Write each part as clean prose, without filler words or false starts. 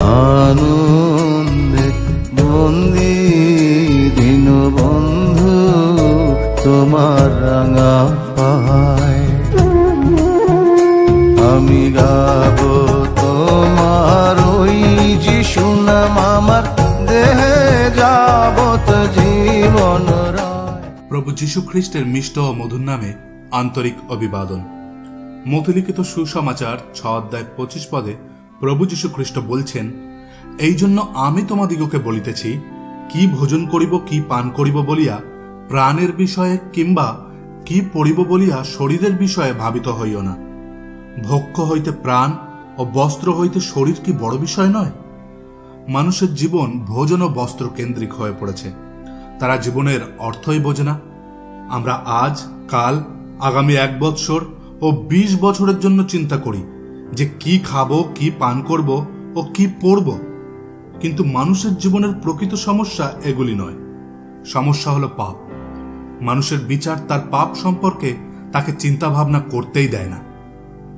আনন্দে বন্দি দীনবন্ধু তোমার রাঙা পায়। আমি গাবো তোমার ওই যিশু নাম, আমার দেহে যাবত জীবন রায়। প্রভু যীশু খ্রিস্টের মিষ্ট ও মধুর নামে আন্তরিক অভিবাদন। মথিলিখিত সুসমাচার 6:25 পদে প্রভু যীশু খ্রিস্ট বলছেন, এই জন্য আমি তোমাদিগকে বলিতেছি, কি ভোজন করিব কি পান করিব বলিয়া প্রাণের বিষয়ে কিংবা কি পরিব বলিয়া শরীরের বিষয়ে ভাবিত হইও না। ভক্ষ হইতে প্রাণ ও বস্ত্র হইতে শরীর কি বড় বিষয় নয়? মানুষের জীবন ভোজন ও বস্ত্র কেন্দ্রিক হয়ে পড়েছে। তারা জীবনের অর্থই বোঝে না। আমরা আজ, কাল, আগামী 1 বৎসর ও 20 বছরের জন্য চিন্তা করি যে কি খাবো, কি পান করব ও কি পরব। কিন্তু মানুষের জীবনের প্রকৃত সমস্যা এগুলি নয়। সমস্যা হলো পাপ। মানুষের বিচার তার পাপ সম্পর্কে তাকে চিন্তা ভাবনা করতেই দেয় না।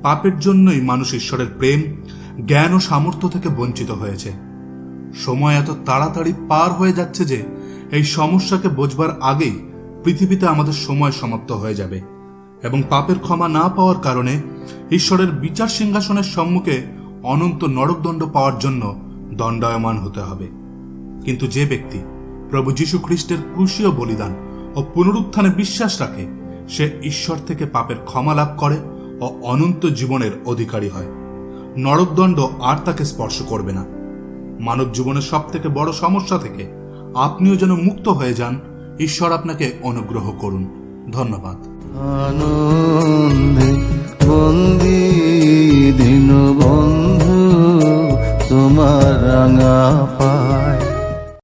পাপের জন্যই মানুষ ঈশ্বরের প্রেম, জ্ঞান ও সামর্থ্য থেকে বঞ্চিত হয়েছে। সময় এত তাড়াতাড়ি পার হয়ে যাচ্ছে যে এই সমস্যাকে বোঝবার আগেই পৃথিবীতে আমাদের সময় সমাপ্ত হয়ে যাবে এবং পাপের ক্ষমা না পাওয়ার কারণে ঈশ্বরের বিচার সিংহাসনের সম্মুখে অনন্ত নরকদণ্ড পাওয়ার জন্য দণ্ডায়মান হতে হবে। কিন্তু যে ব্যক্তি প্রভু যীশু খ্রিস্টের ক্রুশীয় বলিদান ও পুনরুত্থানে বিশ্বাস রাখে, সে ঈশ্বর থেকে পাপের ক্ষমা লাভ করে ও অনন্ত জীবনের অধিকারী হয়। নরকদণ্ড আর তাকে স্পর্শ করবে না। মানব জীবনের সব থেকে বড় সমস্যা থেকে আপনিও যেন মুক্ত হয়ে যান, ঈশ্বর আপনাকে অনুগ্রহ করুন। ধন্যবাদ। আনন্দে বন্দি দীনবন্ধু তোমার রাঙা